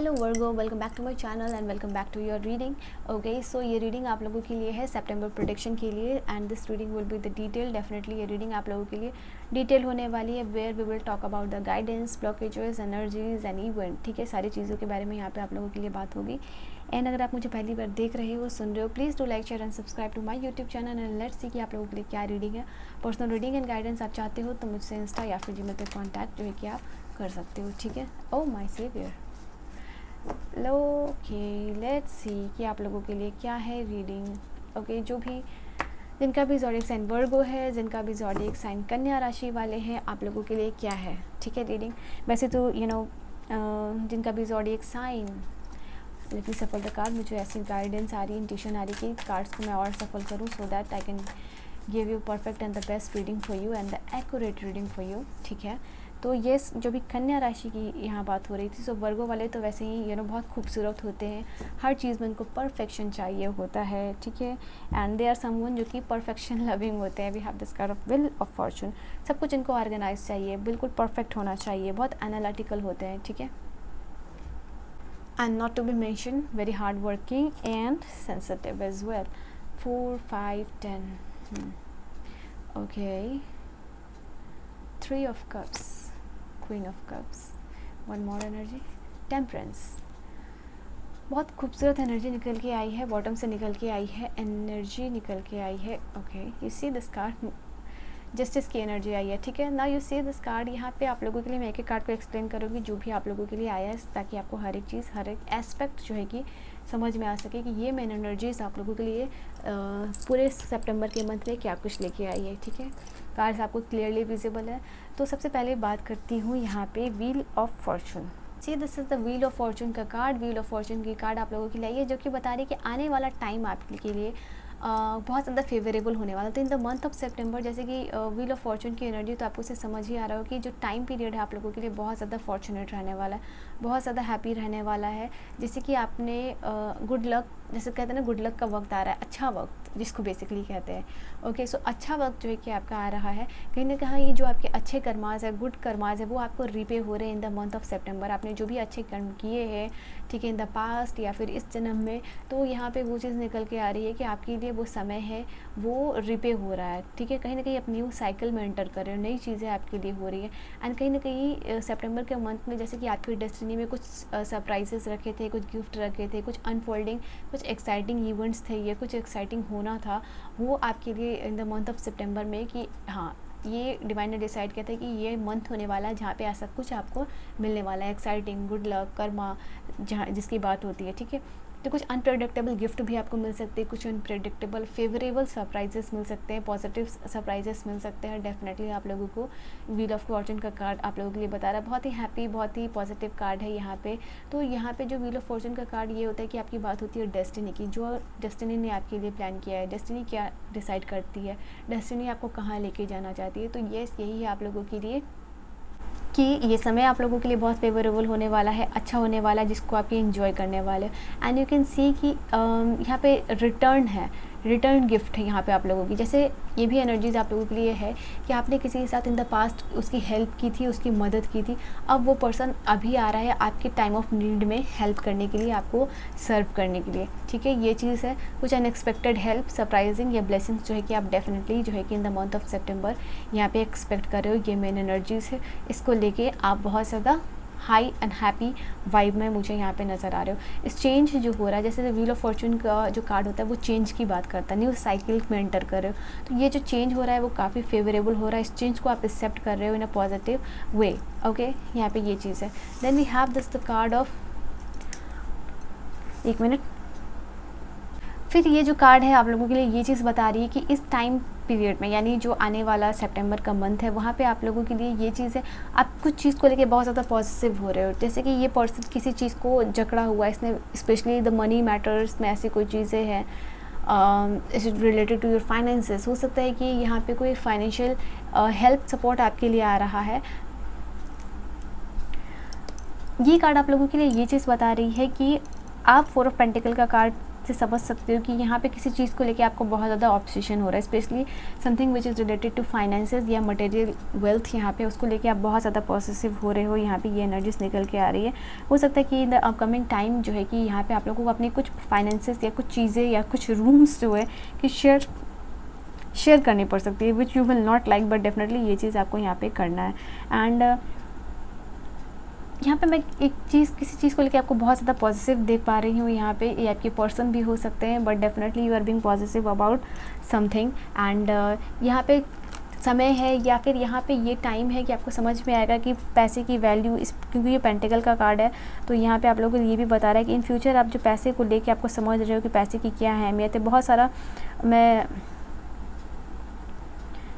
Hello Virgo, welcome back to my channel and welcome back to your reading. Okay, so ये reading आप लोगों के लिए है सितंबर प्रेडिक्शन के लिए and this reading will be the detail. Definitely ये रीडिंग आप लोगों के लिए डिटेल होने वाली है, where we will talk about the guidance, blockages, energies and event. ठीक है, सारी चीज़ों के बारे में यहाँ पे आप लोगों के लिए बात होगी। एंड अगर आप मुझे पहली बार देख रहे हो, सुन रहे हो, please do like, share and subscribe to my YouTube channel and let's see कि आप लोगों के लिए क्या रीडिंग है। पर्सनल रीडिंग एंड गाइडेंस आप चाहते हो तो मुझसे इंस्टा या फिर जीमेल पे कॉन्टैक्ट जो है कि आप कर सकते हो। ठीक है, oh my saviour. Okay, let's see कि आप लोगों के लिए क्या है रीडिंग। ओके, जो भी जिनका भी ज़ोडिएक साइन वर्गो है, जिनका भी ज़ोडिएक साइन कन्या राशि वाले हैं, आप लोगों के लिए क्या है। ठीक है, रीडिंग वैसे तो जिनका भी ज़ोडिएक साइन, लेकिन सफल द कार्ड, मुझे ऐसी गाइडेंस आ रही है, इंट्यूशन आ रही है कि कार्ड्स को मैं और सफल करूँ so that I can give you perfect and the best reading for you and the accurate reading for you. ठीक है, तो ये जो भी कन्या राशि की यहाँ बात हो रही थी, सो वर्गो वाले तो वैसे ही बहुत खूबसूरत होते हैं, हर चीज़ में उनको परफेक्शन चाहिए होता है। ठीक है, एंड दे आर समवन जो कि परफेक्शन लविंग होते हैं। We have this card of wheel of fortune. सब कुछ इनको ऑर्गेनाइज चाहिए, बिल्कुल परफेक्ट होना चाहिए, बहुत एनालिटिकल होते हैं। ठीक है, and not to be mention very hard working and sensitive as well. 4, 5, 10। Okay, 3 of cups, Queen of cups, one more energy, Temperance। बहुत खूबसूरत एनर्जी निकल के आई है, बॉटम से निकल के आई है, एनर्जी निकल के आई है। Okay, you see this card, justice की एनर्जी आई है। ठीक है, ना यू सी दिस कार्ड। यहाँ पे आप लोगों के लिए मैं एक एक कार्ड को एक्सप्लेन करूँगी जो भी आप लोगों के लिए आया है, ताकि आपको हर एक चीज़, हर एक एस्पेक्ट जो है कि समझ में आ सके कि ये मेन एनर्जीज आप लोगों के लिए पूरे सितंबर के मंथ में क्या कुछ लेके आई है। ठीक है, कार्ड्स आपको क्लियरली विजिबल है। तो सबसे पहले बात करती हूँ यहाँ पे wheel of Fortune. C this is the wheel of Fortune का कार्ड। व्हील ऑफ फॉर्चून की कार्ड आप लोगों के लिए आई है, जो कि बता रही है कि आने वाला टाइम आपके लिए बहुत ज़्यादा फेवरेबल होने वाला। तो इन द मंथ ऑफ सितंबर, जैसे कि व्हील ऑफ फॉर्चून की एनर्जी, तो आपको उसे समझ ही आ रहा हो कि जो टाइम पीरियड है आप लोगों के लिए बहुत ज़्यादा फॉर्चुनेट रहने वाला है, बहुत ज़्यादा हैप्पी रहने वाला है। जैसे कि आपने गुड लक, जैसे कहते हैं ना, गुड लक का वक्त आ रहा है, अच्छा वक्त जिसको बेसिकली कहते हैं। ओके, सो अच्छा वक्त जो है कि आपका आ रहा है। कहीं ना कहीं ये जो आपके अच्छे कर्माज है, गुड कर्माज है, वो आपको रिपे हो रहे हैं इन द मंथ ऑफ सितंबर। आपने जो भी अच्छे कर्म किए हैं, ठीक है, इन द पास्ट या फिर इस जन्म में, तो यहाँ पे वो चीज़ निकल के आ रही है कि आपके लिए वो समय है, वो रिपे हो रहा है। ठीक है, कहीं ना कहीं आप न्यू साइकिल में एंटर कर रहे हो, नई चीज़ें आपके लिए हो रही है। एंड कहीं ना कहीं सितंबर के मंथ में, जैसे कि आपकी डेस्टिनी में कुछ सरप्राइजेस रखे थे, कुछ गिफ्ट रखे थे, कुछ अनफोल्डिंग, कुछ एक्साइटिंग इवेंट्स थे, ये कुछ एक्साइटिंग होना था, वो आपके लिए इन द मंथ ऑफ सितंबर में, कि हाँ, ये डिवाइन ने डिसाइड किया था कि ये मंथ होने वाला है जहाँ पे ऐसा कुछ आपको मिलने वाला है, एक्साइटिंग, गुड लक, कर्मा, जहाँ जिसकी बात होती है। ठीक है, तो कुछ अनप्रेडिक्टेबल गिफ्ट भी आपको मिल सकते हैं, कुछ अनप्रेडिक्टेबल फेवरेबल सरप्राइजेस मिल सकते हैं, पॉजिटिव सरप्राइजेस मिल सकते हैं। डेफिनेटली आप लोगों को व्हील ऑफ फॉर्चून का कार्ड आप लोगों के लिए बता रहा है, बहुत ही हैप्पी, बहुत ही पॉजिटिव कार्ड है यहाँ पे। तो यहाँ पे जो व्हील ऑफ फॉर्चून का कार्ड ये होता है कि आपकी बात होती है डेस्टिनी की, जो डेस्टिनी ने आपके लिए प्लान किया है। डेस्टिनी क्या डिसाइड करती है, डेस्टिनी आपको कहाँ लेके जाना चाहती है। तो यही है आप लोगों के लिए कि ये समय आप लोगों के लिए बहुत फेवरेबल होने वाला है, अच्छा होने वाला है, जिसको आप ये इंजॉय करने वाले हो। एंड यू कैन सी कि यहाँ पे रिटर्न है, रिटर्न गिफ्ट है यहाँ पे आप लोगों की। जैसे ये भी एनर्जीज आप लोगों के लिए है कि आपने किसी के साथ इन द पास्ट उसकी हेल्प की थी, उसकी मदद की थी, अब वो पर्सन अभी आ रहा है आपके टाइम ऑफ नीड में हेल्प करने के लिए, आपको सर्व करने के लिए। ठीक है, ये चीज़ है, कुछ अनएक्सपेक्टेड हेल्प, सरप्राइजिंग या ब्लेसिंग्स जो है कि आप डेफिनेटली जो है कि इन द मंथ ऑफ सितंबर यहाँ पे एक्सपेक्ट कर रहे हो। ये मेन एनर्जीज है, इसको लेके आप बहुत ज़्यादा हाई एंड हैप्पी वाइब में मुझे यहाँ पे नज़र आ रहे हो। इस चेंज जो हो रहा है, जैसे व्हील ऑफ फॉर्चून का जो कार्ड होता है वो चेंज की बात करता है, न्यू साइकिल में एंटर कर रहे हो। तो ये जो चेंज हो रहा है वो काफ़ी फेवरेबल हो रहा है, इस चेंज को आप एक्सेप्ट कर रहे हो इन अ पॉजिटिव वे। ओके, यहाँ पे ये चीज़ है। Then we have this the card of, एक मिनट, फिर ये जो कार्ड है आप लोगों के लिए ये चीज़ बता रही है कि इस टाइम पीरियड में, यानी जो आने वाला सितंबर का मंथ है, वहाँ पे आप लोगों के लिए ये चीज़ है, आप कुछ चीज़ को लेके बहुत ज़्यादा पॉजिटिव हो रहे हो। जैसे कि ये पर्सन किसी चीज़ को जकड़ा हुआ है, इसने स्पेशली द मनी मैटर्स में ऐसी कोई चीज़ें हैं रिलेटेड टू योर फाइनेंसेस। हो सकता है कि यहाँ पे कोई फाइनेंशियल हेल्प सपोर्ट आपके लिए आ रहा है। ये कार्ड आप लोगों के लिए ये चीज़ बता रही है कि आप 4 ऑफ पेंटिकल का कार्ड से समझ सकते हो कि यहाँ पे किसी चीज़ को लेके आपको बहुत ज़्यादा ऑब्सेशन हो रहा है, specially something which is related to finances या मटेरियल वेल्थ, यहाँ पे उसको लेके आप बहुत ज़्यादा पॉसेसिव हो रहे हो। यहाँ पे ये एनर्जीज निकल के आ रही है। हो सकता है कि इन द अपकमिंग टाइम जो है कि यहाँ पे आप लोगों को अपनी कुछ फाइनेंसेस या कुछ चीज़ें या कुछ रूम्स जो है कि शेयर करनी पड़ सकती है, which you will not like, but definitely ये चीज़ आपको यहाँ पे करना है। एंड यहाँ पे मैं एक चीज़, किसी चीज़ को लेके आपको बहुत ज़्यादा पॉजिटिव देख पा रही हूँ। यहाँ पे ये आपके पर्सन भी हो सकते हैं, but definitely you are being positive about something. And यहाँ पे समय है या फिर यहाँ पे ये टाइम है कि आपको समझ में आएगा कि पैसे की वैल्यू, इस क्योंकि ये पेंटिकल का कार्ड है, तो यहाँ पे आप लोगों को ये भी बता रहा है कि इन फ्यूचर आप जो पैसे को लेके आपको समझ रहे हो कि पैसे की क्या अहमियत है। बहुत सारा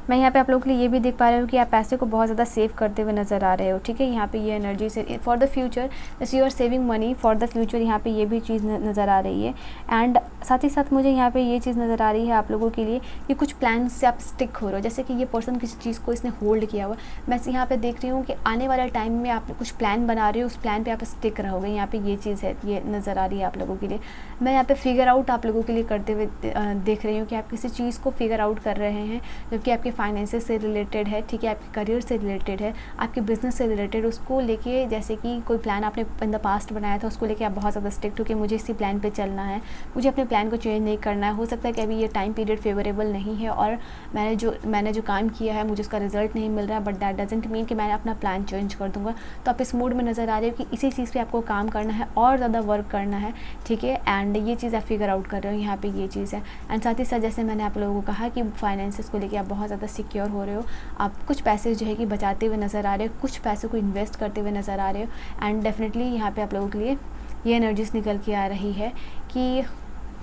मैं यहाँ पे आप लोगों के लिए ये भी देख पा रही हूँ कि आप पैसे को बहुत ज़्यादा सेव करते हुए नज़र आ रहे हो, ठीक है। यहाँ पे ये एनर्जी से फॉर द फ्यूचर, जैसे you are saving money for the future, यहाँ पे ये भी चीज़ नज़र आ रही है। एंड साथ ही साथ मुझे यहाँ पे ये चीज़ नज़र आ रही है आप लोगों के लिए कि कुछ प्लान से आप स्टिक हो रहे हो, जैसे कि ये पर्सन किसी चीज़ को इसने होल्ड किया हुआ। मैं यहाँ पे देख रही हूँ कि आने वाले टाइम में आप कुछ प्लान बना रहे हो, उस प्लान पर आप स्टिक रहोगे। यहाँ पर ये चीज़ है, ये नज़र आ रही है आप लोगों के लिए। मैं यहाँ पे फिगर आउट आप लोगों के लिए करते हुए देख रही हूँ कि आप किसी चीज़ को फिगर आउट कर रहे हैं जो कि आपके फाइनेंसेस से रिलेटेड है, ठीक है, आपके करियर से रिलेटेड है, आपके बिजनेस से रिलेटेड। उसको लेके जैसे कि कोई प्लान आपने इन द पास्ट बनाया था, उसको लेके आप बहुत ज़्यादा स्ट्रिक्ट हो कि मुझे इसी प्लान पे चलना है, मुझे अपने प्लान को चेंज नहीं करना है। हो सकता है कि अभी ये टाइम पीरियड फेवरेबल नहीं है और मैंने जो काम किया है मुझे उसका रिजल्ट नहीं मिल रहा है, बट दैट डजंट मीन कि मैंने अपना प्लान चेंज कर दूँगा। तो आप इस मूड में नज़र आ रहे हो कि इसी चीज़ पर आपको काम करना है और ज़्यादा वर्क करना है, ठीक है। एंड ये चीज़ आप फिगर आउट कर रहे हो, यहाँ पर ये चीज़ है। एंड साथ ही साथ जैसे मैंने आप लोगों को कहा कि फाइनेंसेस को लेके आप बहुत ज़्यादा सिक्योर हो रहे हो, आप कुछ पैसे जो है कि बचाते हुए नज़र आ रहे हो, कुछ पैसों को इन्वेस्ट करते हुए नज़र आ रहे हो। एंड डेफिनेटली यहाँ पे आप लोगों के लिए ये एनर्जीज निकल के आ रही है कि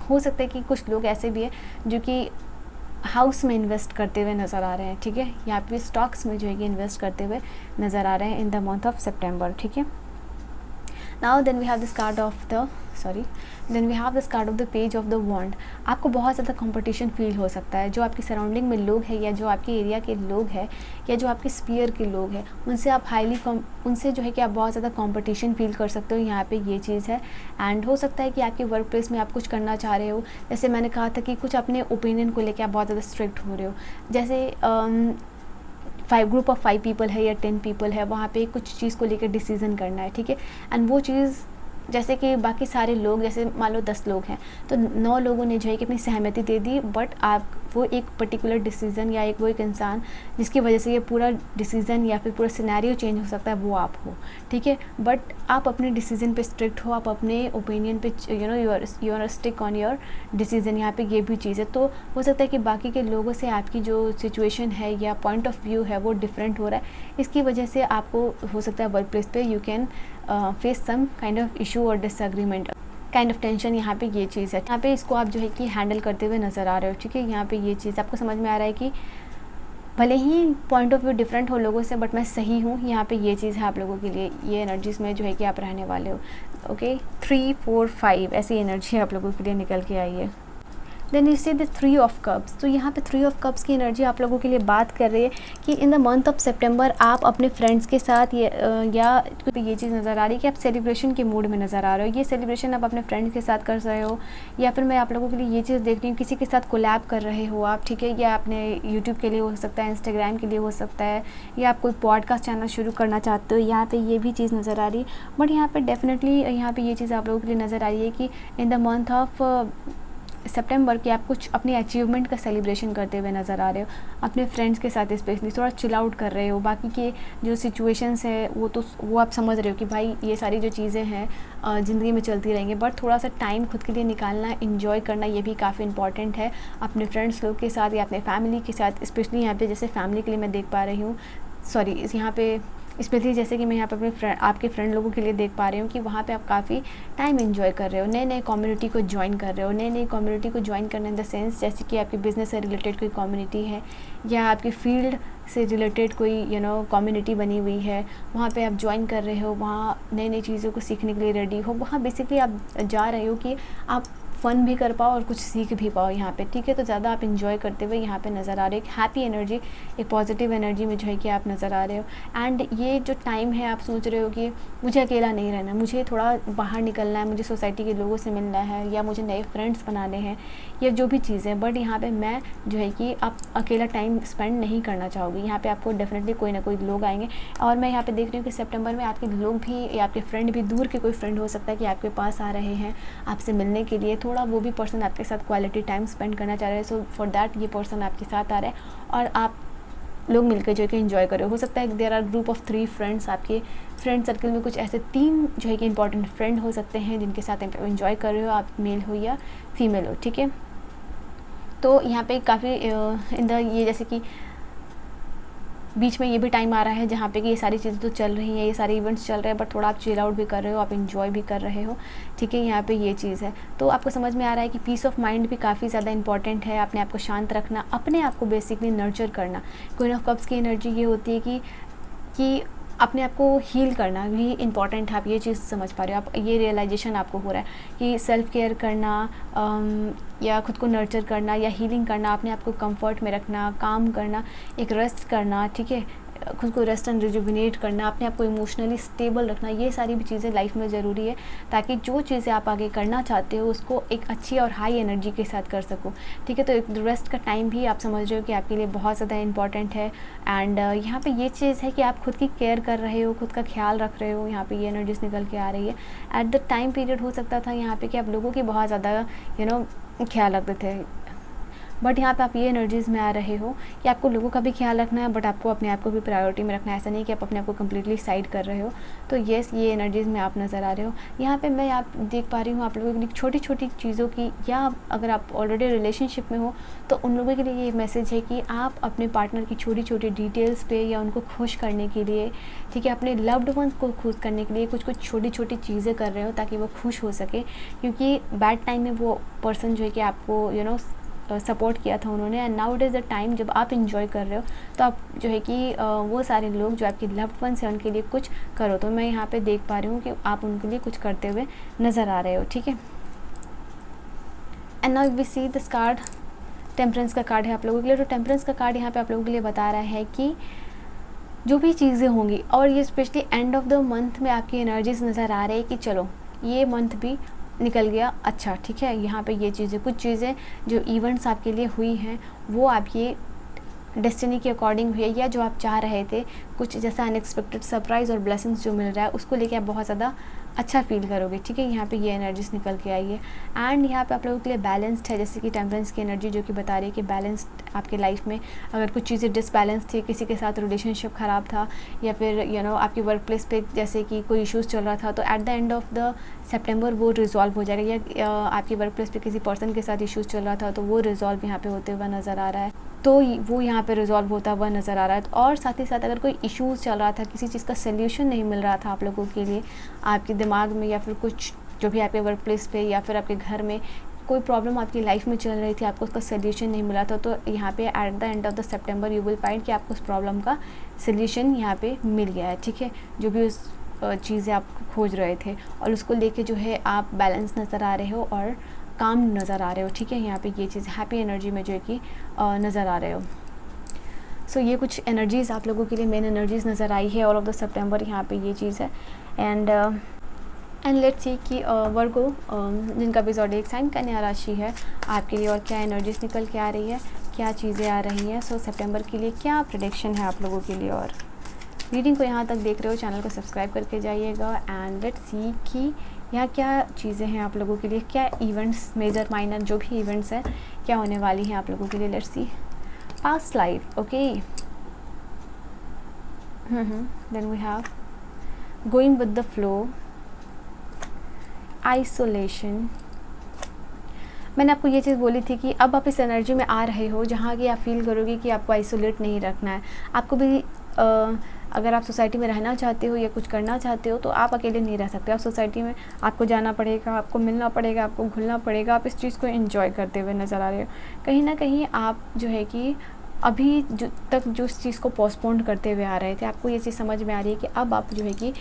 हो सकता है कि कुछ लोग ऐसे भी हैं जो कि हाउस में इन्वेस्ट करते हुए नज़र आ रहे हैं, ठीक है। यहाँ पे स्टॉक्स में जो है कि इन्वेस्ट करते हुए नज़र आ रहे हैं in the month of September, ठीक है। Now then we have this card of the page of the wand. आपको बहुत ज़्यादा कंपटीशन फील हो सकता है। जो आपकी सराउंडिंग में लोग हैं या जो आपके एरिया के लोग हैं या जो आपके स्पीयर के लोग हैं, उनसे आप उनसे जो है कि आप बहुत ज़्यादा कंपटीशन फील कर सकते हो। यहाँ पे ये चीज़ है। एंड हो सकता है कि आपके वर्क प्लेस में आप कुछ करना चाह रहे हो, जैसे मैंने कहा था कि कुछ अपने ओपिनियन को लेकर आप बहुत ज़्यादा स्ट्रिक्ट हो रहे हो। जैसे ग्रुप ऑफ 5 पीपल है या 10 पीपल है, वहाँ पे कुछ चीज़ को लेकर डिसीज़न करना है, ठीक है। एंड वो चीज़ जैसे कि बाकी सारे लोग, जैसे मान लो 10 लोग हैं तो 9 लोगों ने जो है कि अपनी सहमति दे दी, बट आप वो एक पर्टिकुलर डिसीज़न या एक एक जिसकी वजह से ये पूरा डिसीज़न या फिर पूरा सिनेरियो चेंज हो सकता है, वो आप हो, ठीक है। बट आप अपने डिसीज़न पे स्ट्रिक्ट हो, आप अपने ओपिनियन पे you are stick on your decision. यहाँ पे ये भी चीज़ है। तो हो सकता है कि बाकी के लोगों से आपकी जो सिचुएशन है या पॉइंट ऑफ व्यू है वो डिफरेंट हो रहा है। इसकी वजह से आपको हो सकता है वर्क प्लेस पे you can face some kind of issue और डिसएग्रीमेंट, काइंड ऑफ टेंशन। यहाँ पे ये चीज़ है। यहाँ पे इसको आप जो है कि हैंडल करते हुए नज़र आ रहे हो, ठीक है। यहाँ पे ये चीज़ आपको समझ में आ रहा है कि भले ही पॉइंट ऑफ व्यू डिफरेंट हो लोगों से, बट मैं सही हूँ। यहाँ पे ये चीज़ है आप लोगों के लिए, ये एनर्जीज़ में जो है कि आप रहने वाले हो, ओके। 3 4 5 ऐसी एनर्जी आप लोगों के लिए निकल के आई है। Then you see the 3 of cups. तो यहाँ पे 3 ऑफ कप्स की एनर्जी आप लोगों के लिए बात कर रही है कि इन द मंथ ऑफ सितंबर आप अपने फ्रेंड्स के साथ ये चीज़ नज़र आ रही है कि आप सेलिब्रेशन के मूड में नज़र आ रहे हो। ये सेलिब्रेशन आप अपने फ्रेंड्स के साथ कर रहे हो, या फिर मैं आप लोगों के लिए ये चीज़ देख रही हूँ किसी के साथ कोलैब कर रहे हो आप, ठीक है। या अपने यूट्यूब के लिए हो सकता है, इंस्टाग्राम के लिए हो सकता है, या आप कोई पॉडकास्ट चैनल शुरू करना चाहते हो। यहाँ पर ये भी चीज़ नज़र आ रही है। बट यहाँ पर डेफिनेटली यहाँ पर ये चीज़ आप लोगों के लिए नज़र आ रही है कि इन द मंथ ऑफ सितंबर की आप कुछ अपने अचीवमेंट का सेलिब्रेशन करते हुए नज़र आ रहे हो, अपने फ्रेंड्स के साथ स्पेशली थोड़ा चिल आउट कर रहे हो। बाकी के जो सिचुएशंस है वो आप समझ रहे हो कि भाई ये सारी जो चीज़ें हैं ज़िंदगी में चलती रहेंगी, बट थोड़ा सा टाइम खुद के लिए निकालना, इन्जॉय करना, ये भी काफ़ी इंपॉर्टेंट है अपने फ्रेंड्स लोग के साथ या अपने फैमिली के साथ। स्पेशली यहाँ पे जैसे फैमिली के लिए मैं देख पा रही हूँ, यहाँ पे स्पेशली जैसे कि मैं यहाँ पे अपने आपके फ्रेंड लोगों के लिए देख पा रही हूँ कि वहाँ पे आप काफ़ी टाइम एंजॉय कर रहे हो, नए कम्युनिटी को ज्वाइन कर रहे हो। नई कम्युनिटी को ज्वाइन करने इन द सेंस जैसे कि आपके बिज़नेस से रिलेटेड कोई कम्युनिटी है या आपके फील्ड से रिलेटेड कोई कम्युनिटी बनी हुई है, वहाँ पे आप ज्वाइन कर रहे हो, वहाँ नई चीज़ों को सीखने के लिए रेडी हो। वहाँ बेसिकली आप जा रहे हो कि आप फ़न भी कर पाओ और कुछ सीख भी पाओ यहाँ पे, ठीक है। तो ज़्यादा आप इंजॉय करते हुए यहाँ पे नज़र आ रहे हो, एक हैप्पी एनर्जी, एक पॉजिटिव एनर्जी में जो है कि आप नज़र आ रहे हो। एंड ये जो टाइम है, आप सोच रहे हो कि मुझे अकेला नहीं रहना, मुझे थोड़ा बाहर निकलना है, मुझे सोसाइटी के लोगों से मिलना है, या मुझे नए फ्रेंड्स बनाने हैं, या जो भी चीज़ें, बट यहाँ पे मैं जो है कि आप अकेला टाइम स्पेंड नहीं करना चाहोगे। यहाँ पे आपको डेफिनेटली कोई ना कोई लोग आएंगे। और मैं यहाँ पे देख रही हूँ कि सितंबर में आपके लोग भी, या आपके फ्रेंड भी, दूर के कोई फ्रेंड हो सकता है कि आपके पास आ रहे हैं आपसे मिलने के लिए, थोड़ा वो भी पर्सन आपके साथ क्वालिटी टाइम स्पेंड करना चाह रहे हैं। सो फॉर दैट ये पर्सन आपके साथ आ रहा है और आप लोग मिलकर जो है कि एंजॉय करो। हो सकता है there are group of 3 friends, आपके फ्रेंड सर्कल में कुछ ऐसे 3 जो है कि इंपॉर्टेंट फ्रेंड हो सकते हैं जिनके साथ एंजॉय कर रहे हो, आप मेल हो या फीमेल हो, ठीक है। तो यहाँ पे काफ़ी ये जैसे कि बीच में ये भी टाइम आ रहा है जहाँ पे कि ये सारी चीज़ें तो चल रही हैं, ये सारे इवेंट्स चल रहे हैं, बट थोड़ा आप चिल आउट भी कर रहे हो, आप एंजॉय भी कर रहे हो, ठीक है। यहाँ पे ये चीज़ है। तो आपको समझ में आ रहा है कि पीस ऑफ माइंड भी काफ़ी ज़्यादा इंपॉर्टेंट है, अपने आप को शांत रखना, अपने आप को बेसिकली नर्चर करना। क्वीन ऑफ कप्स की एनर्जी ये होती है कि अपने आप को हील करना भी इम्पॉर्टेंट है। आप ये चीज़ समझ पा रहे हो, आप ये रियलाइजेशन आपको हो रहा है कि सेल्फ केयर करना या खुद को नर्चर करना या हीलिंग करना, अपने आप को कंफर्ट में रखना, काम करना, एक रेस्ट करना, ठीक है, खुद को रेस्ट एंड रिजुविनेट करना, अपने आप को इमोशनली स्टेबल रखना, ये सारी भी चीज़ें लाइफ में ज़रूरी है ताकि जो चीज़ें आप आगे करना चाहते हो उसको एक अच्छी और हाई एनर्जी के साथ कर सको, ठीक है। तो एक रेस्ट का टाइम भी आप समझ रहे हो कि आपके लिए बहुत ज़्यादा इंपॉर्टेंट है। एंड यहाँ पे ये चीज़ है कि आप खुद की केयर कर रहे हो, खुद का ख्याल रख रहे हो, यहाँ पे ये एनर्जीज निकल के आ रही है। एट द टाइम पीरियड हो सकता था यहाँ पे कि आप लोगों की बहुत ज़्यादा ख्याल रखते थे, बट यहाँ पे आप ये एनर्जीज़ में आ रहे हो कि आपको लोगों का भी ख्याल रखना है, बट आपको अपने आप को भी प्रायोरिटी में रखना है। ऐसा नहीं कि आप अपने आप को कम्प्लीटली साइड कर रहे हो। तो येस, ये एनर्जीज़ में आप नज़र आ रहे हो। यहाँ पे मैं आप देख पा रही हूँ आप लोगों के लिए छोटी छोटी चीज़ों की, या अगर आप ऑलरेडी रिलेशनशिप में हो तो उन लोगों के लिए ये मैसेज है कि आप अपने पार्टनर की छोटी छोटी डिटेल्स पे या उनको खुश करने के लिए, ठीक है, अपने लव्ड वंस को खुश करने के लिए कुछ कुछ छोटी छोटी चीज़ें कर रहे हो ताकि वो खुश हो सके। क्योंकि बैड टाइम में वो पर्सन जो है कि आपको सपोर्ट किया था उन्होंने, and now it is the time जब आप इंजॉय कर रहे हो तो आप जो है कि वो सारे लोग जो आपके लव्ड वंस हैं उनके लिए कुछ करो। तो मैं यहाँ पे देख पा रही हूँ कि आप उनके लिए कुछ करते हुए नज़र आ रहे हो, ठीक है। And now we see this card, temperance का कार्ड है आप लोगों के लिए। तो टेम्परेंस का कार्ड यहाँ पे आप लोगों के लिए बता रहा है कि जो भी चीज़ें होंगी, और ये specially and of the month में आपकी एनर्जीज नज़र आ रही है कि चलो ये मंथ भी निकल गया, अच्छा, ठीक है। यहाँ पे ये चीज़ें, कुछ चीज़ें जो इवेंट्स आपके लिए हुई हैं वो आपकी डेस्टिनी के अकॉर्डिंग हुई है, या जो आप चाह रहे थे, कुछ जैसा अनएक्सपेक्टेड सरप्राइज़ और ब्लेसिंग्स जो मिल रहा है उसको लेके आप बहुत ज़्यादा अच्छा फील करोगे, ठीक है। यहाँ पे ये एनर्जीज निकल के आई है। एंड यहाँ पे आप लोगों के लिए बैलेंस्ड है, जैसे कि टेम्परेंस की एनर्जी जो कि बता रही है कि बैलेंस्ड आपके लाइफ में अगर कुछ चीज़ें डिसबैलेंस थी, किसी के साथ रिलेशनशिप ख़राब था, या फिर आपकी वर्क प्लेस पे जैसे कि कोई इश्यूज़ चल रहा था, तो at the end of the September वो रिजॉल्व हो जाएगा। या आपकी वर्क प्लेस पे किसी पर्सन के साथ इश्यूज़ चल रहा था तो वो रिजॉल्व यहाँ पे होते हुए नज़र आ रहा है, तो वो यहाँ पे रिजॉल्व होता हुआ नज़र आ रहा है। और साथ ही साथ अगर कोई इश्यूज़ चल रहा था, किसी चीज़ का सल्यूशन नहीं मिल रहा था आप लोगों के लिए आपके दिमाग में, या फिर कुछ जो भी आपके वर्क प्लेस पे या फिर आपके घर में कोई प्रॉब्लम आपकी लाइफ में चल रही थी, आपको उसका सल्यूशन नहीं मिला था, तो यहाँ पे eight the end of the September you will find कि आपको उस प्रॉब्लम का सल्यूशन यहाँ पे मिल गया है, ठीक है। जो भी उस चीज़ें आप खोज रहे थे, और उसको लेके जो है आप बैलेंस नज़र आ रहे हो और काम नज़र आ रहे हो, ठीक है। यहाँ पे ये चीज़ हैप्पी एनर्जी में जो है कि नज़र आ रहे हो। सो ये कुछ एनर्जीज़ आप लोगों के लिए मेन एनर्जीज़ नज़र आई है ऑल ऑफ द सितंबर, यहाँ पे ये चीज़ है। एंड लेट्स सी कि वर्गो जिनका भी ज़ोडिएक साइन कन्या राशि है आपके लिए और क्या एनर्जीज़ निकल के आ रही है, क्या चीज़ें आ रही हैं। सो सितंबर के लिए क्या प्रेडिक्शन है आप लोगों के लिए। और रीडिंग को यहाँ तक देख रहे हो, चैनल को सब्सक्राइब करके जाइएगा। एंड लेट्स सी कि यहाँ क्या चीज़ें हैं आप लोगों के लिए, क्या इवेंट्स, मेजर माइनर जो भी इवेंट्स हैं क्या होने वाली हैं आप लोगों के लिए। Let's see past life, okay. Then we have going with the flow, isolation. मैंने आपको ये चीज़ बोली थी कि अब आप इस एनर्जी में आ रहे हो जहाँ कि आप फील करोगे कि आपको आइसोलेट नहीं रखना है। आपको भी अगर आप सोसाइटी में रहना चाहते हो या कुछ करना चाहते हो तो आप अकेले नहीं रह सकते। आप सोसाइटी में आपको जाना पड़ेगा, आपको मिलना पड़ेगा, आपको घुलना पड़ेगा। आप इस चीज़ को एंजॉय करते हुए नज़र आ रहे हो। कहीं ना कहीं आप जो है कि अभी जो इस चीज़ को पोस्टपोन करते हुए आ रहे थे, आपको ये चीज़ समझ में आ रही है कि अब आप जो है कि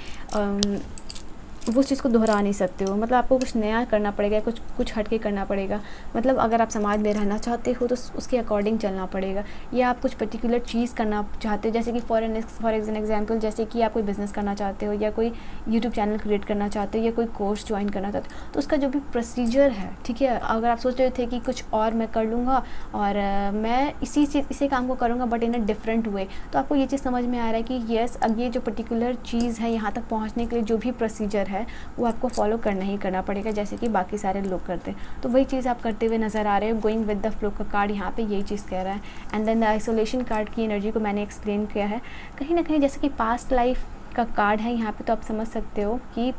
वो चीज़ को दोहरा नहीं सकते हो, मतलब आपको कुछ नया करना पड़ेगा, कुछ हट के करना पड़ेगा। मतलब अगर आप समाज में रहना चाहते हो तो उसके अकॉर्डिंग चलना पड़ेगा, या आप कुछ पर्टिकुलर चीज़ करना चाहते हो, जैसे कि फॉर एग्जाम्पल जैसे कि आप कोई बिज़नेस करना चाहते हो, या कोई यूट्यूब चैनल क्रिएट करना चाहते हो, या कोई कोर्स ज्वाइन करना चाहते हो, तो उसका जो भी प्रोसीजर है, ठीक है, अगर आप सोच रहे थे कि कुछ और मैं कर लूँगा और मैं इसी काम को करूँगा but in a different way, तो आपको ये चीज़ समझ में आ रहा है कि येस, अब ये जो पर्टिकुलर चीज़ है यहाँ तक पहुँचने के लिए जो भी प्रोसीजर है वो आपको फॉलो करना ही करना पड़ेगा, जैसे कि बाकी सारे लोग करते हैं। तो वही चीज़ आप करते हुए नज़र आ रहे हो। गोइंग विद द फ्लो का कार्ड यहाँ पे यही चीज़ कह रहा है। And then the isolation card की एनर्जी को मैंने एक्सप्लेन किया है कहीं ना कहीं, जैसे कि पास्ट लाइफ का कार्ड है यहाँ पे, तो आप समझ सकते हो कि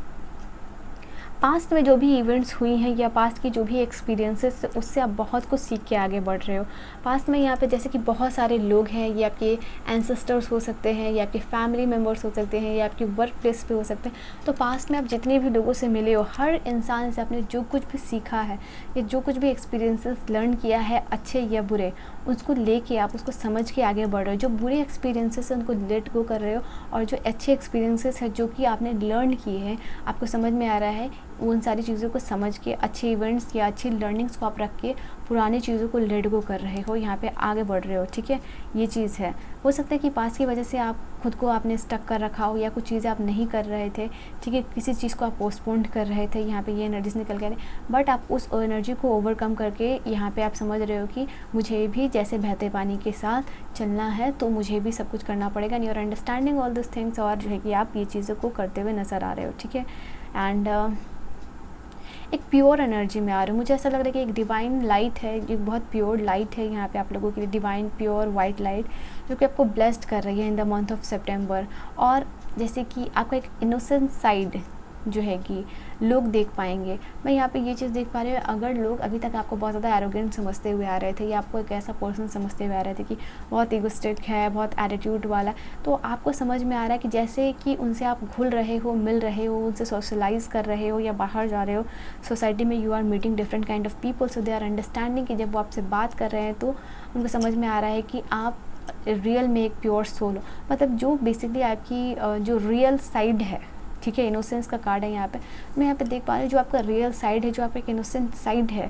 पास्ट में जो भी इवेंट्स हुई हैं या पास्ट की जो भी एक्सपीरियंसेस, उससे आप बहुत कुछ सीख के आगे बढ़ रहे हो। पास्ट में यहाँ पे जैसे कि बहुत सारे लोग हैं, ये आपके एंसेस्टर्स हो सकते हैं, या आपके फैमिली मेम्बर्स हो सकते हैं, या आपके वर्क प्लेस पे हो सकते हैं। तो पास्ट में आप जितने भी लोगों से मिले हो, हर इंसान से आपने जो कुछ भी सीखा है या जो कुछ भी एक्सपीरियंसेस लर्न किया है, अच्छे या बुरे, उसको लेके आप उसको समझ के आगे बढ़ रहे हो। जो बुरे एक्सपीरियंसेस हैं उनको लेट गो कर रहे हो, और जो अच्छे एक्सपीरियंसेस हैं जो कि आपने लर्न किए हैं, आपको समझ में आ रहा है, उन सारी चीज़ों को समझ के अच्छे इवेंट्स या अच्छी लर्निंग्स को आप रख के पुरानी चीज़ों को लेट गो कर रहे हो, यहाँ पे आगे बढ़ रहे हो, ठीक है। ये चीज़ है। हो सकता है कि पास की वजह से आप खुद को आपने स्टक कर रखा हो, या कुछ चीज़ें आप नहीं कर रहे थे, ठीक है, किसी चीज़ को आप पोस्टपोन कर रहे थे, यहाँ पे ये एनर्जीज निकल के आ रही, बट आप उस एनर्जी को ओवरकम करके यहाँ पे आप समझ रहे हो कि मुझे भी जैसे बहते पानी के साथ चलना है, तो मुझे भी सब कुछ करना पड़ेगा, and you are understanding all this things, और जो है कि आप ये चीज़ों को करते हुए नज़र आ रहे हो, ठीक है। एंड एक प्योर एनर्जी में आ रही हूँ। मुझे ऐसा लग रहा है कि एक डिवाइन लाइट है, एक बहुत प्योर लाइट है यहाँ पे आप लोगों के लिए, डिवाइन प्योर वाइट लाइट, जो कि आपको ब्लेस्ड कर रही है इन द मंथ ऑफ सितंबर। और जैसे कि आपका एक इनोसेंट साइड जो है कि लोग देख पाएंगे। मैं यहाँ पे ये चीज़ देख पा रही हूँ, अगर लोग अभी तक आपको बहुत ज़्यादा एरोगेंट समझते हुए आ रहे थे, या आपको एक ऐसा पर्सन समझते हुए आ रहे थे कि बहुत ईगोइस्टिक है, बहुत एटीट्यूड वाला, तो आपको समझ में आ रहा है कि जैसे कि उनसे आप घुल रहे हो, मिल रहे हो, उनसे सोशलाइज कर रहे हो, या बाहर जा रहे हो सोसाइटी में, you are meeting different kind of people, so they are understanding कि जब वो आपसे बात कर रहे हैं तो उनको समझ में आ रहा है कि आप रियल में एक प्योर सोल हो। मतलब जो बेसिकली आपकी जो रियल साइड है, ठीक है, इनोसेंस का कार्ड है यहाँ पे, मैं यहाँ पे देख पा रही हूँ जो आपका रियल साइड है, जो आपका एक इनोसेंट साइड है,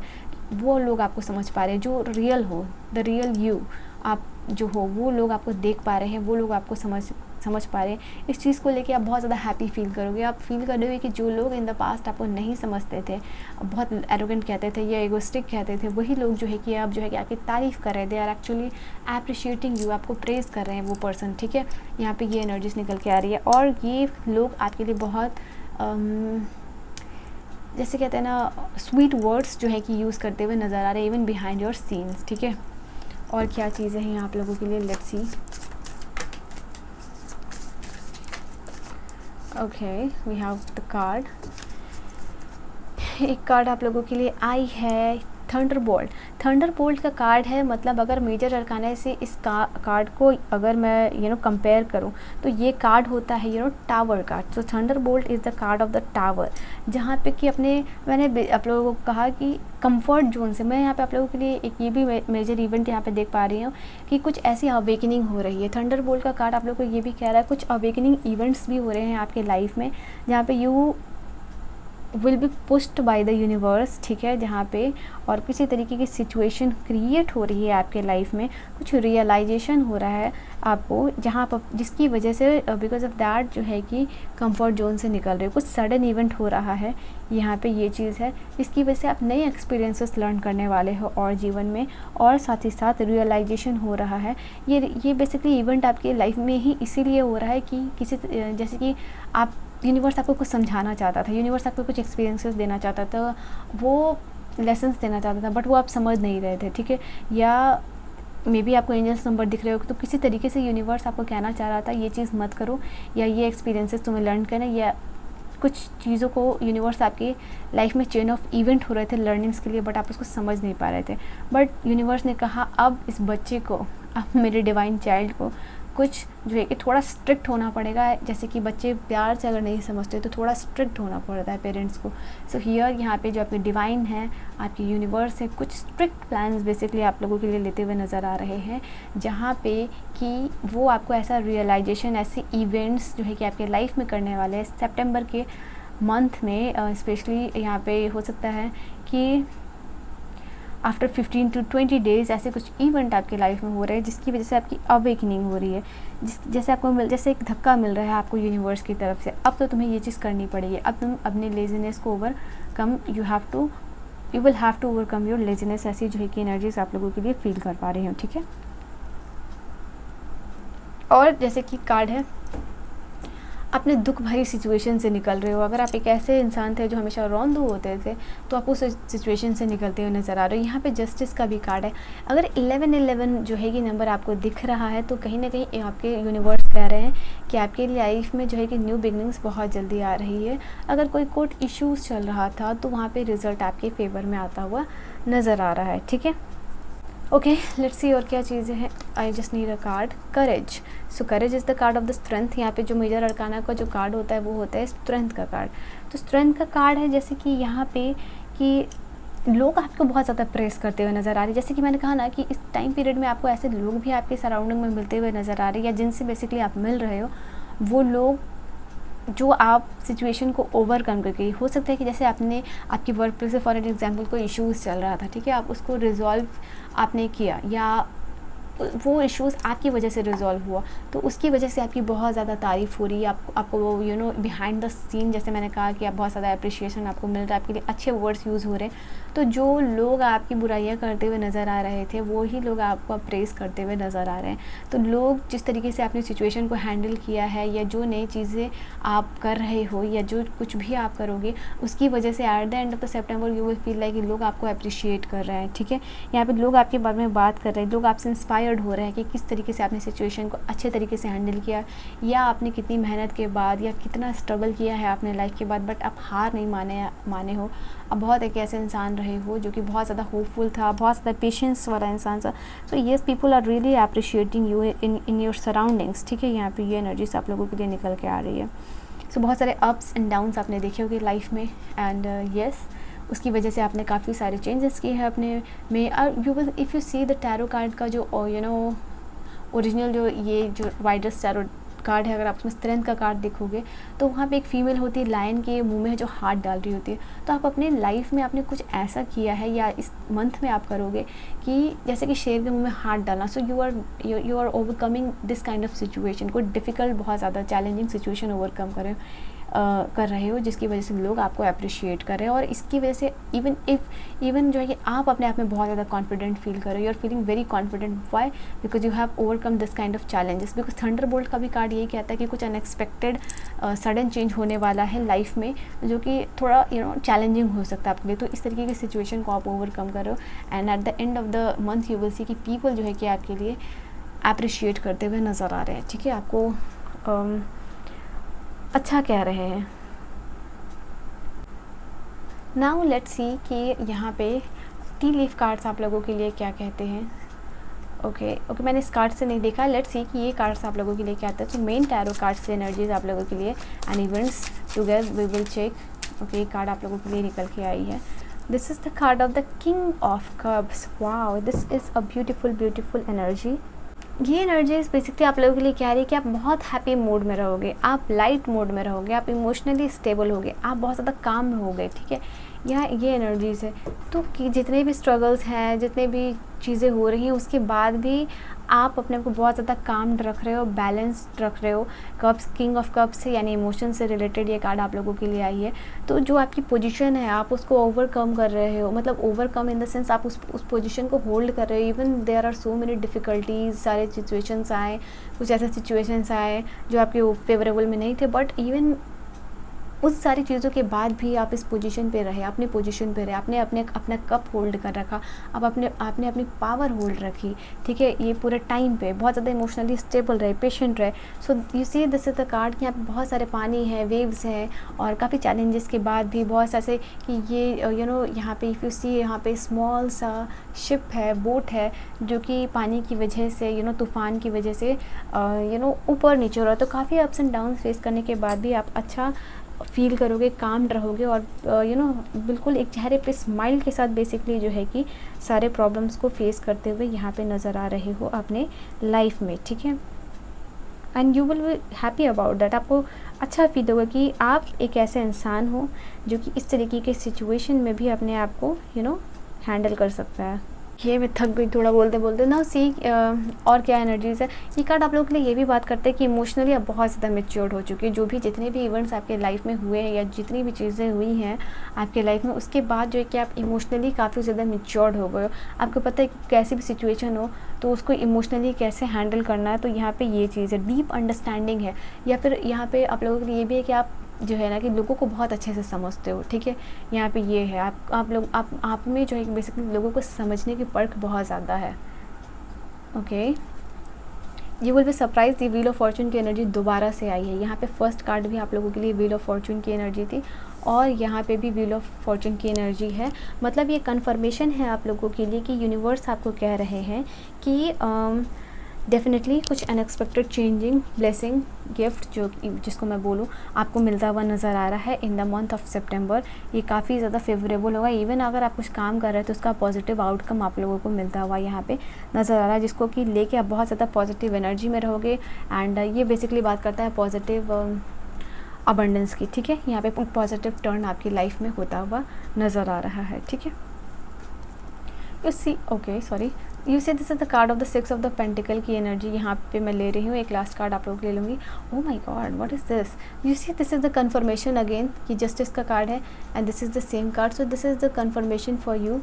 वो लोग आपको समझ पा रहे हैं, जो रियल हो, द रियल यू आप जो हो, वो लोग आपको देख पा रहे हैं, वो लोग आपको समझ पा रहे हैं। इस चीज़ को लेके आप बहुत ज़्यादा हैप्पी फील करोगे। आप फील कर रहे हो कि जो लोग इन द पास्ट आपको नहीं समझते थे, बहुत एरोगेंट कहते थे या एगोस्टिक कहते थे, वही लोग जो है कि आप जो है कि आपकी तारीफ़ कर रहे हैं, they are actually appreciating you, आपको प्रेज़ कर रहे हैं वो पर्सन, ठीक है। यहाँ पे ये एनर्जीज निकल के आ रही है, और ये लोग आपके लिए बहुत जैसे कहते हैं ना स्वीट वर्ड्स जो है कि यूज़ करते हुए नज़र आ रहे हैं, इवन बिहाइंड योर सीन्स, ठीक है। और क्या चीज़ें हैं आप लोगों के लिए, let's see. Okay, we have the card. एक कार्ड आप लोगों के लिए आई है, थंडरबोल्ट। थंडरबोल्ट का कार्ड है, मतलब अगर मेजर अरकाना से इस कार्ड को अगर मैं कंपेयर करूं, तो ये कार्ड होता है टावर कार्ड। तो Thunderbolt is the card of the tower, जहाँ पे कि मैंने आप लोगों को कहा कि कंफर्ट जोन से, मैं यहाँ पे आप लोगों के लिए एक ये भी मेजर इवेंट यहाँ पे देख पा रही हूँ कि कुछ ऐसी अवेकनिंग हो रही है। थंडरबोल्ट का कार्ड आप लोगों को ये भी कह रहा है कुछ अवेकनिंग इवेंट्स भी हो रहे हैं आपके लाइफ में, जहाँ पे you will be pushed by the universe, ठीक है, जहाँ पे और किसी तरीके की सिचुएशन क्रिएट हो रही है आपके लाइफ में, कुछ रियलाइजेशन हो रहा है आपको, जहाँ पर जिसकी वजह से बिकॉज ऑफ दैट जो है कि कंफर्ट जोन से निकल रहे हो, कुछ सडन इवेंट हो रहा है यहाँ पे, ये चीज़ है जिसकी वजह से आप नए एक्सपीरियंसेस लर्न करने वाले हो और जीवन में, और साथ ही साथ रियलाइजेशन हो रहा है। ये बेसिकली इवेंट आपके लाइफ में ही इसीलिए हो रहा है कि किसी जैसे कि आप यूनिवर्स आपको कुछ समझाना चाहता था, यूनिवर्स आपको कुछ एक्सपीरियंसेस देना चाहता था, वो लेसन्स देना चाहता था, बट वो आप समझ नहीं रहे थे, ठीक है। या मे बी आपको एंजल्स नंबर दिख रहे हो, तो किसी तरीके से यूनिवर्स आपको कहना चाह रहा था ये चीज़ मत करो, या ये एक्सपीरियंसेस तुम्हें लर्न करना, या कुछ चीज़ों को यूनिवर्स आपकी लाइफ में चेन ऑफ इवेंट हो रहे थे लर्निंग्स के लिए, बट आप उसको समझ नहीं पा रहे थे। बट यूनिवर्स ने कहा अब इस बच्चे को, अब मेरे डिवाइन चाइल्ड को कुछ जो है कि थोड़ा स्ट्रिक्ट होना पड़ेगा। जैसे कि बच्चे प्यार से अगर नहीं समझते तो थोड़ा स्ट्रिक्ट होना पड़ता है पेरेंट्स को। सो हियर यहाँ पे जो आपके डिवाइन है, आपकी यूनिवर्स है, कुछ स्ट्रिक्ट प्लान्स बेसिकली आप लोगों के लिए लेते हुए नज़र आ रहे हैं, जहाँ पे कि वो आपको ऐसा रियलाइजेशन, ऐसे इवेंट्स जो है कि आपके लाइफ में करने वाले हैं सितंबर के मंथ में स्पेशली यहाँ पे हो सकता है कि आफ्टर 15 to 20 डेज़ ऐसे कुछ इवेंट आपकी लाइफ में हो रहे हैं जिसकी वजह से आपकी अवेकनिंग हो रही है, जैसे एक धक्का मिल रहा है आपको यूनिवर्स की तरफ से। अब तो तुम्हें ये चीज़ करनी पड़ेगी, अब तुम अपने लेजीनेस को overcome you will have to overcome your laziness. ऐसी जो है कि एनर्जीज आप लोगों के लिए फील कर पा रही हूँ, ठीक है। और जैसे कि कार्ड है, अपने दुख भरी सिचुएशन से निकल रहे हो। अगर आप एक ऐसे इंसान थे जो हमेशा रौंदू होते थे तो आप उस सिचुएशन से निकलते हुए नज़र आ रहे हो। यहाँ पे जस्टिस का भी कार्ड है। अगर 1111 जो है कि नंबर आपको दिख रहा है तो कहीं ना कहीं आपके यूनिवर्स कह रहे हैं कि आपके लाइफ में जो है कि न्यू बिगनिंग्स बहुत जल्दी आ रही है। अगर कोई कोर्ट इश्यूज़ चल रहा था तो वहाँ पर रिज़ल्ट आपके फेवर में आता हुआ नज़र आ रहा है, ठीक है। ओके, लेट्स सी और क्या चीज़ें हैं। I just need a card, courage. So courage is the card of the strength. यहाँ पे जो मेजर अरकाना का जो कार्ड होता है वो होता है स्ट्रेंथ का कार्ड। तो स्ट्रेंथ का कार्ड है जैसे कि यहाँ पे कि लोग आपको बहुत ज़्यादा प्रेस करते हुए नज़र आ रहे हैं। जैसे कि मैंने कहा ना कि इस टाइम पीरियड में आपको ऐसे लोग भी आपके सराउंडिंग में मिलते हुए नज़र आ रहे हैं, या जिनसे बेसिकली आप मिल रहे हो वो लोग जो आप सिचुएशन को ओवरकम करके, हो सकता है कि जैसे आपकी वर्क प्लेस से फॉर एन एग्जांपल कोई इश्यूज़ चल रहा था, ठीक है, आप उसको रिजॉल्व आपने किया या वो इश्यूज़ आपकी वजह से रिजॉल्व हुआ, तो उसकी वजह से आपकी बहुत ज़्यादा तारीफ़ हो रही है। आपको वो बिहाइंड द सीन, जैसे मैंने कहा कि आप बहुत ज़्यादा अप्रिशिएशन आपको मिल रहा है, आपके लिए अच्छे वर्ड्स यूज़ हो रहे हैं। तो जो लोग आपकी बुराइयां करते हुए नज़र आ रहे थे वो ही लोग आपको प्रेस करते हुए नज़र आ रहे हैं। तो लोग जिस तरीके से आपने सिचुएशन को हैंडल किया है, या जो नई चीज़ें आप कर रहे हो, या जो कुछ भी आप करोगे, उसकी वजह से eight the end of the September you will feel like कि लोग आपको अप्रिशिएट कर रहे हैं, ठीक है। यहाँ पे लोग आपके बारे में बात कर रहे हैं, लोग आपसे इंस्पायर्ड हो रहे हैं कि किस तरीके से आपने सिचुएशन को अच्छे तरीके से हैंडल किया, या आपने कितनी मेहनत के बाद या कितना स्ट्रगल किया है अपने लाइफ के बाद, बट आप हार नहीं माने हो। अब बहुत एक ऐसे इंसान रहे हो जो कि बहुत ज़्यादा होपफुल था, बहुत ज़्यादा पेशेंस वाला इंसान था। So yes, people are really appreciating you in your surroundings, ठीक है। यहाँ पे ये एनर्जीज आप लोगों के लिए निकल के आ रही है। सो बहुत सारे अप्स एंड डाउन्स आपने देखे होंगे लाइफ में, एंड येस उसकी वजह से आपने काफ़ी सारे चेंजेस किए हैं अपने में। You will if you see the tarot card का जो ओरिजिनल जो वाइडस्ट टैरो कार्ड है, अगर आप उसमें स्ट्रेंथ का कार्ड देखोगे तो वहाँ पे एक फीमेल होती है, लायन के मुंह में जो हाथ डाल रही होती है। तो आप अपने लाइफ में आपने कुछ ऐसा किया है या इस मंथ में आप करोगे कि जैसे कि शेर के मुंह में हाथ डालना। So you are overcoming this kind of situation, कोई डिफ़िकल्ट बहुत ज़्यादा चैलेंजिंग सिचुएशन ओवरकम कर रहे हो, जिसकी वजह से लोग आपको अप्रिशिएट कर रहे हैं। और इसकी वजह से इवन जो है कि आप अपने आप में बहुत ज़्यादा कॉन्फिडेंट फील कर रहे हो, you are feeling very confident. Why? Because you have overcome this kind of challenges. Because thunderbolt का भी कार्ड यही कहता है कि कुछ अनएक्सपेक्टेड सडन चेंज होने वाला है लाइफ में, जो कि थोड़ा चैलेंजिंग हो सकता है आपके लिए। तो इस तरीके की सिचुएशन को आप ओवरकम कर रहे हो, and eight the end of the month you will see कि पीपल जो है कि आपके लिए अप्रिशिएट करते हुए नज़र आ रहे हैं, ठीक है, आपको अच्छा कह रहे हैं। नाउ लेट्स सी कि यहाँ पे टी लीफ कार्ड्स आप लोगों के लिए क्या कहते हैं। ओके, मैंने इस कार्ड से नहीं देखा। लेट्स सी कि ये कार्ड्स आप लोगों के लिए क्या कहते हैं। तो मेन टैरो कार्ड से एनर्जीज आप लोगों के लिए and events together we will check. Okay, card आप लोगों के लिए निकल के आई है। This is the card of the king of cups. Wow, this is a beautiful energy. ये एनर्जीज बेसिकली आप लोगों के लिए कह रही है कि आप बहुत हैप्पी मूड में रहोगे, आप लाइट मूड में रहोगे, आप इमोशनली स्टेबल होगे, आप बहुत ज़्यादा काम रहोगे, ठीक है। ये एनर्जीज़ है। तो कि जितने भी स्ट्रगल्स हैं, जितने भी चीज़ें हो रही हैं, उसके बाद भी आप अपने आप को बहुत ज़्यादा काम रख रहे हो, बैलेंस्ड रख रहे हो। कप्स, किंग ऑफ कप्स से यानी इमोशन से रिलेटेड ये कार्ड आप लोगों के लिए आई है। तो जो आपकी पोजीशन है आप उसको ओवरकम कर रहे हो, मतलब ओवरकम इन द सेंस आप उस पोजीशन को होल्ड कर रहे हो। Even there are so many difficulties, सारे सिचुएशंस आए, कुछ ऐसे सिचुएशंस आए जो आपके फेवरेबल में नहीं थे, बट इवन उस सारी चीज़ों के बाद भी आप इस पोजीशन पे रहे, अपनी पोजीशन पे रहे, आपने अपना कप होल्ड कर रखा, अब आपने अपनी पावर होल्ड रखी, ठीक है। ये पूरे टाइम पे बहुत ज़्यादा इमोशनली स्टेबल रहे, पेशेंट रहे। So you see this is the card कि यहाँ पे बहुत सारे पानी है, वेव्स हैं, और काफ़ी चैलेंजेस के बाद भी बहुत ऐसे कि ये यहाँ पे इफ़ यू सी यहाँ पे स्मॉल सा शिप है, बोट है, जो कि पानी की वजह से तूफ़ान की वजह से ऊपर नीचे हो रहा है। तो काफ़ी अप्स एंड डाउन फेस करने के बाद भी आप अच्छा फील करोगे, काम रहोगे, और बिल्कुल एक चेहरे पे स्माइल के साथ बेसिकली जो है कि सारे प्रॉब्लम्स को फेस करते हुए यहाँ पे नज़र आ रहे हो अपने लाइफ में, ठीक है। And you will be happy about that. आपको अच्छा फील होगा कि आप एक ऐसे इंसान हो जो कि इस तरीके के सिचुएशन में भी अपने आप को हैंडल कर सकता है। ये मैं थक गई थोड़ा बोलते बोलते ना। सी और क्या एनर्जीज़ है। ये कार्ड आप लोगों के लिए ये भी बात करते हैं कि इमोशनली आप बहुत ज़्यादा मैच्योर्ड हो चुके हैं। जो भी जितने भी इवेंट्स आपके लाइफ में हुए हैं या जितनी भी चीज़ें हुई हैं आपके लाइफ में, उसके बाद जो है कि आप इमोशनली काफ़ी ज़्यादा मैच्योर्ड हो गए हो। आपको पता है कि कैसी भी सिचुएशन हो तो उसको इमोशनली कैसे हैंडल करना है। तो यहाँ पे ये चीज़ है, डीप अंडरस्टैंडिंग है। या फिर यहाँ पे आप लोगों के लिए ये भी है कि आप जो है ना कि लोगों को बहुत अच्छे से समझते हो, ठीक है। यहाँ पे ये है आप में जो है बेसिकली लोगों को समझने की परख बहुत ज़्यादा है। Okay, you will be surprise. The wheel of Fortune की एनर्जी दोबारा से आई है। यहाँ पे फर्स्ट कार्ड भी आप लोगों के लिए व्हील ऑफ फॉर्चून की एनर्जी थी और यहाँ पे भी व्हील ऑफ फॉर्चून की एनर्जी है। मतलब ये कन्फर्मेशन है आप लोगों के लिए कि यूनिवर्स आपको कह रहे हैं कि डेफिनेटली कुछ अनएक्सपेक्टेड चेंजिंग ब्लेसिंग गिफ्ट जो जिसको मैं बोलूँ आपको मिलता हुआ नज़र आ रहा है इन द मंथ ऑफ सितंबर। ये काफ़ी ज़्यादा फेवरेबल होगा। इवन अगर आप कुछ काम कर रहे हैं तो उसका पॉजिटिव आउटकम आप लोगों को मिलता हुआ यहाँ पे नज़र आ रहा है, जिसको कि लेके आप बहुत ज़्यादा पॉजिटिव एनर्जी में रहोगे। एंड ये बेसिकली बात करता है पॉजिटिव अबंडेंस की, ठीक है। यहाँ पे पॉजिटिव टर्न आपकी लाइफ में होता हुआ नज़र आ रहा है, ठीक है। You see okay sorry you say this is the card of the 6 of the pentacle की एनर्जी यहाँ पे मैं ले रही हूँ। एक लास्ट कार्ड आप लोग ले लूँगी। Oh my God what is this. You see this is the confirmation again कि जस्टिस का कार्ड है and this is the same card. So this is the confirmation for you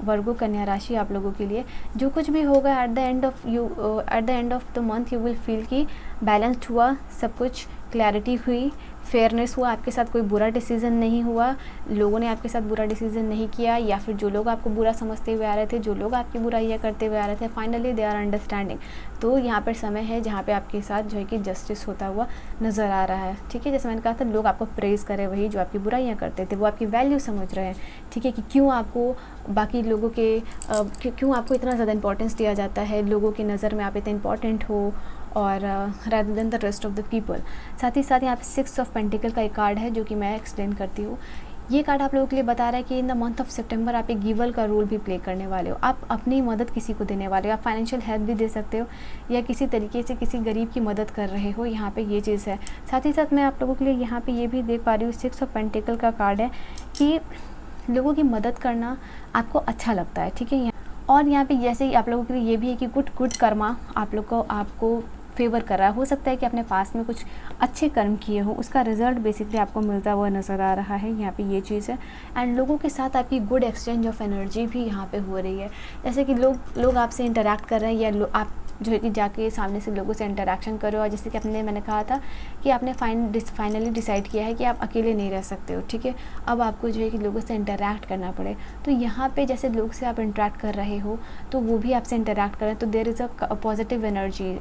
Virgo कन्या राशि आप लोगों के लिए। जो कुछ भी होगा eight the end of the month you will feel कि बैलेंस्ड हुआ, सब कुछ क्लैरिटी हुई, फेयरनेस हुआ, आपके साथ कोई बुरा डिसीज़न नहीं हुआ, लोगों ने आपके साथ बुरा डिसीज़न नहीं किया, या फिर जो लोग आपको बुरा समझते हुए आ रहे थे, जो लोग आपकी बुराइयाँ करते हुए आ रहे थे, फाइनली दे आर अंडरस्टैंडिंग। तो यहाँ पर समय है जहाँ पे आपके साथ जो है कि जस्टिस होता हुआ नज़र आ रहा है, ठीक है। जैसे मैंने कहा था लोग आपको प्रेज़ करें, वही जो आपकी बुराइयाँ करते थे वो आपकी वैल्यू समझ रहे हैं, ठीक है, कि क्यों आपको बाकी लोगों के क्यों आपको इतना ज़्यादा इंपॉर्टेंस दिया जाता है, लोगों की नज़र में आप इतने इंपॉर्टेंट हो और rather than the rest of the people. साथ ही साथ यहाँ पे 6 ऑफ पेंटिकल का एक कार्ड है जो कि मैं एक्सप्लेन करती हूँ। ये कार्ड आप लोगों के लिए बता रहा है कि इन द मंथ ऑफ सितंबर आप एक गिवर का रोल भी प्ले करने वाले हो। आप अपनी मदद किसी को देने वाले हो, आप फाइनेंशियल हेल्प भी दे सकते हो या किसी तरीके से किसी गरीब की मदद कर रहे हो, यहाँ पे ये चीज़ है। साथ ही साथ मैं आप लोगों के लिए यहाँ पे ये भी देख पा रही हूँ 6 ऑफ पेंटिकल का कार्ड है कि लोगों की मदद करना आपको अच्छा लगता है, ठीक है। और यहाँ पे जैसे ही आप लोगों के लिए ये भी है कि गुड कर्मा आप लोग को आपको फेवर कर रहा है। हो सकता है कि अपने पास में कुछ अच्छे कर्म किए हो, उसका रिजल्ट बेसिकली आपको मिलता हुआ नज़र आ रहा है, यहाँ पे ये चीज़ है। एंड लोगों के साथ आपकी गुड एक्सचेंज ऑफ एनर्जी भी यहाँ पे हो रही है। जैसे कि लोग आपसे इंटरेक्ट कर रहे हैं या आप जो है कि जाके सामने से लोगों से इंटरेक्शन करो। और जैसे कि मैंने कहा था कि आपने फाइनली डिसाइड किया है कि आप अकेले नहीं रह सकते हो, ठीक है। अब आपको जो है कि लोगों से इंटरेक्ट करना पड़े। तो यहाँ पे जैसे लोग से आप इंटरेक्ट कर रहे हो तो वो भी आपसे इंटरेक्ट करें, तो there is a positive energy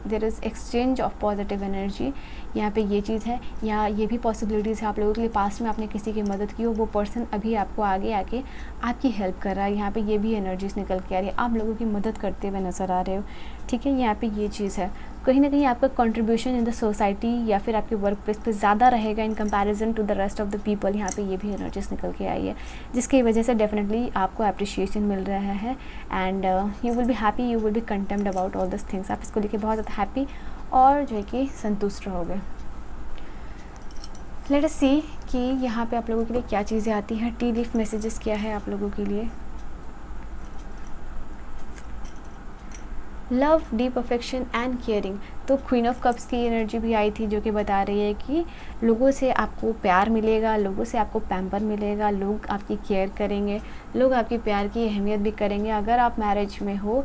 there is exchange of positive energy, यहाँ पे ये चीज़ है। या ये भी पॉसिबिलिटीज़ है आप लोगों के लिए पास्ट में आपने किसी की मदद की हो, वो पर्सन अभी आपको आगे आके आपकी हेल्प कर रहा है, यहाँ पे ये भी एनर्जीज निकल के आ रही है। आप लोगों की मदद करते हुए नज़र आ रहे हो, ठीक है। यहाँ पे ये चीज़ है, कहीं ना कहीं आपका कंट्रीब्यूशन इन द सोसाइटी या फिर आपके वर्क प्लेस पे ज़्यादा रहेगा in comparison to the rest of the people. यहाँ पे ये भी एनर्जीज निकल के आई है, जिसकी वजह से डेफिनेटली आपको अप्रिशिएशन मिल रहा है and you will be happy, you will be content about all this things. आप इसको लेके बहुत ज़्यादा हैप्पी और जो है कि संतुष्ट रहोगे। लेट अस सी कि यहाँ पे आप लोगों के लिए क्या चीज़ें आती हैं। टी लीफ मैसेजेस क्या है आप लोगों के लिए। Love, deep affection and caring. तो क्वीन ऑफ कप्स की एनर्जी भी आई थी जो कि बता रही है कि लोगों से आपको प्यार मिलेगा, लोगों से आपको पैम्पर मिलेगा, लोग आपकी केयर करेंगे, लोग आपकी प्यार की अहमियत भी करेंगे। अगर आप मैरिज में हो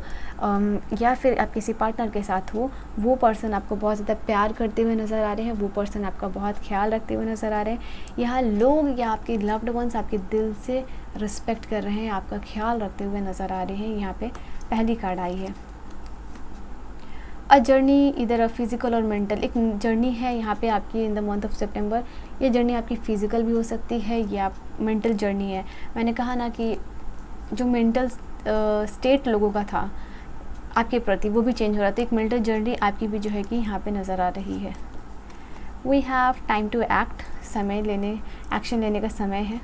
या फिर आप किसी पार्टनर के साथ हो, वो पर्सन आपको बहुत ज़्यादा प्यार करते हुए नज़र आ रहे हैं, वो पर्सन आपका बहुत ख्याल रखते हुए नज़र आ रहे हैं। यहाँ लोग या आपके लव्ड वंस आपके दिल से रिस्पेक्ट कर रहे हैं, आपका ख्याल रखते हुए नज़र आ रहे हैं। यहाँ पे पहली कार्ड आई है अ जर्नी, इधर अ फिज़िकल और मेंटल। एक जर्नी है यहाँ पे आपकी इन द मंथ ऑफ सितंबर। ये जर्नी आपकी फ़िज़िकल भी हो सकती है या मेंटल जर्नी है। मैंने कहा ना कि जो मेंटल स्टेट लोगों का था आपके प्रति वो भी चेंज हो रहा था। एक मेंटल जर्नी आपकी भी जो है कि यहाँ पे नज़र आ रही है। We have time to act, समय लेने, एक्शन लेने का समय है।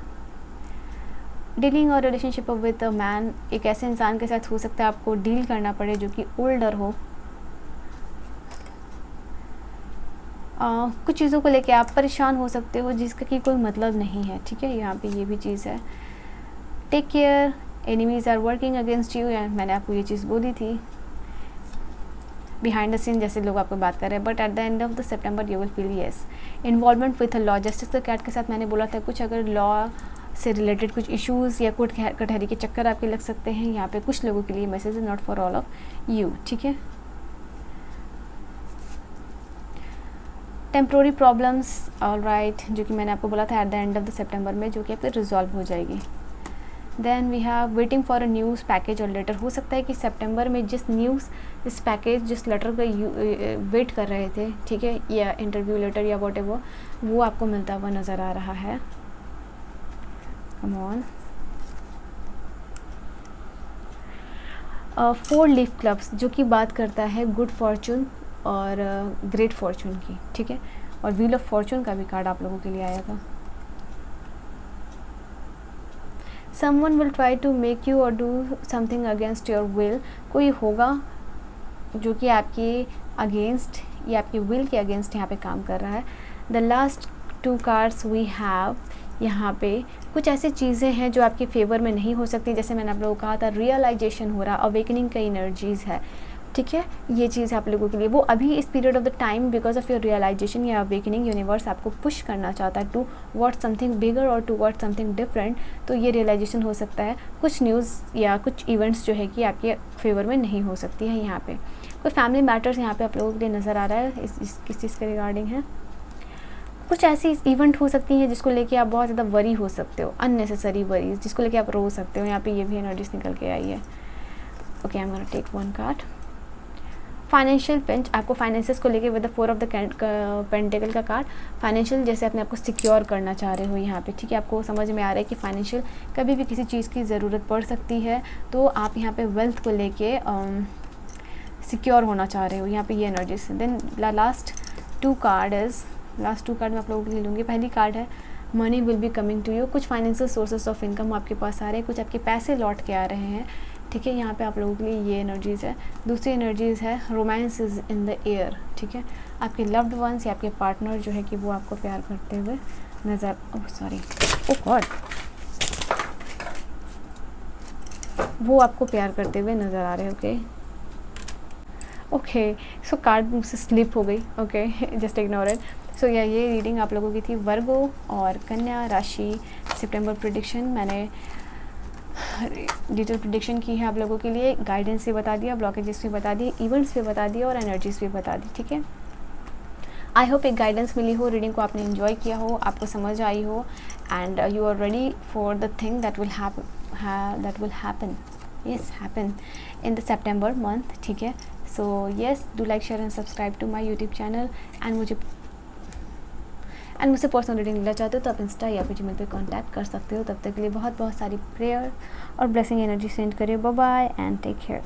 डीलिंग और रिलेशनशिप विद अ मैन, एक ऐसे इंसान के साथ हो सकता है आपको डील करना पड़े जो कि ओल्डर हो। कुछ चीज़ों को लेके आप परेशान हो सकते हो जिसका कि कोई मतलब नहीं है, ठीक है, यहाँ पे ये भी चीज़ है। Take care, enemies are working against you, मैंने आपको ये चीज़ बोली थी। बिहाइंड द सीन जैसे लोग आपको बात कर रहे हैं, but at the end of the September you will feel yes. Involvement with law, justice the cat के साथ मैंने बोला था कुछ अगर लॉ से रिलेटेड कुछ इश्यूज़ या कोर्ट कचहरी के चक्कर आपके लग सकते हैं। यहाँ पे कुछ लोगों के लिए message is not for all of you, ठीक है। टेम्प्रोरी प्रॉब्लम्स, ऑलराइट, जो कि मैंने आपको बोला था at the end of the September में, जो कि आपके रिजॉल्व हो जाएगी। Then we have waiting for a news package और लेटर। हो सकता है कि सितंबर में जिस न्यूज़, जिस पैकेज, जिस लेटर का वेट कर रहे थे, ठीक है, या इंटरव्यू लेटर या वॉट एवर, वो आपको मिलता हुआ नज़र आ रहा है। Come on. 4 लीफ क्लब्स, जो कि बात करता है गुड फॉर्चून और ग्रेट फॉर्चून की, ठीक है, और व्हील ऑफ फॉर्चून का भी कार्ड आप लोगों के लिए आया था। Someone will try to make you or do something against your will, कोई होगा जो कि आपके अगेंस्ट या आपकी विल के अगेंस्ट यहाँ पे काम कर रहा है। The last 2 cards we have, यहाँ पे कुछ ऐसी चीज़ें हैं जो आपके फेवर में नहीं हो सकती, जैसे मैंने आप लोगों को कहा था रियलाइजेशन हो रहा, अवेकनिंग का एनर्जीज़ है, ठीक है, ये चीज़ आप लोगों के लिए। वो अभी इस period of the time because of your realisation या अवेकनिंग, यूनिवर्स आपको पुश करना चाहता है टू वर्ड समथिंग बिगर और टू वर्ड समथिंग डिफरेंट। तो ये रियलाइजेशन हो सकता है, कुछ न्यूज़ या कुछ इवेंट्स जो है कि आपके फेवर में नहीं हो सकती है। यहाँ पे कोई फैमिली मैटर्स यहाँ पे आप लोगों के लिए नज़र आ रहा है, किस चीज़ के रिगार्डिंग है। कुछ ऐसी इवेंट हो सकती हैं जिसको लेके आप बहुत ज़्यादा वरी हो सकते हो, अननेसेसरी वरीज, जिसको लेके आप रो सकते हो। यहाँ पे ये भी एनर्जीज निकल के आई है। Okay, I am gonna take 1 card. Financial pinch, आपको फाइनेंसेस को लेके with the 4 of the pentacle का कार्ड, फाइनेंशियल जैसे अपने आपको सिक्योर करना चाह रहे हो यहाँ पे, ठीक है, आपको समझ में आ रहा है कि फाइनेंशियल कभी भी किसी चीज़ की ज़रूरत पड़ सकती है, तो आप यहाँ पे वेल्थ को लेके सिक्योर होना चाह रहे हो, यहाँ पे ये एनर्जीज। देन लास्ट 2 कार्ड मैं आप लोगों के लिए लूँगी। पहली कार्ड है money will be coming to you, कुछ फाइनेंशियल सोर्सेस ऑफ इनकम आपके पास आ रहे हैं, कुछ आपके पैसे लौट के आ रहे हैं, ठीक है, यहाँ पे आप लोगों के लिए ये एनर्जीज़ है। दूसरी एनर्जीज़ है romance is in the air, ठीक है, आपके लव्ड वंस या आपके पार्टनर जो है कि वो आपको प्यार करते हुए नज़र, वो आपको प्यार करते हुए नज़र आ रहे हैं। ओके, सो कार्ड मुझसे स्लिप हो गई, ओके, जस्ट इग्नोर इट। सो ये रीडिंग आप लोगों की थी वर्गो और कन्या राशि सितंबर प्रेडिक्शन। मैंने डिटेल प्रेडिक्शन की है आप लोगों के लिए, गाइडेंस भी बता दिया, ब्लॉकेजेस भी बता दिए, इवेंट्स भी बता दिए और एनर्जीज भी बता दी, ठीक है। आई होप एक गाइडेंस मिली हो, रीडिंग को आपने एंजॉय किया हो, आपको समझ आई हो, and you are ready for the thing that will happen in the September month, ठीक है। So yes, do like, share and subscribe to my YouTube channel. And मुझसे पर्सनल रीडिंग लेना चाहते हो तो आप इंस्टा या फिर जीमेल पे कांटेक्ट कर सकते हो। तब तक के लिए बहुत बहुत सारी प्रेयर और ब्लेसिंग एनर्जी सेंड करिए। Bye bye and take care.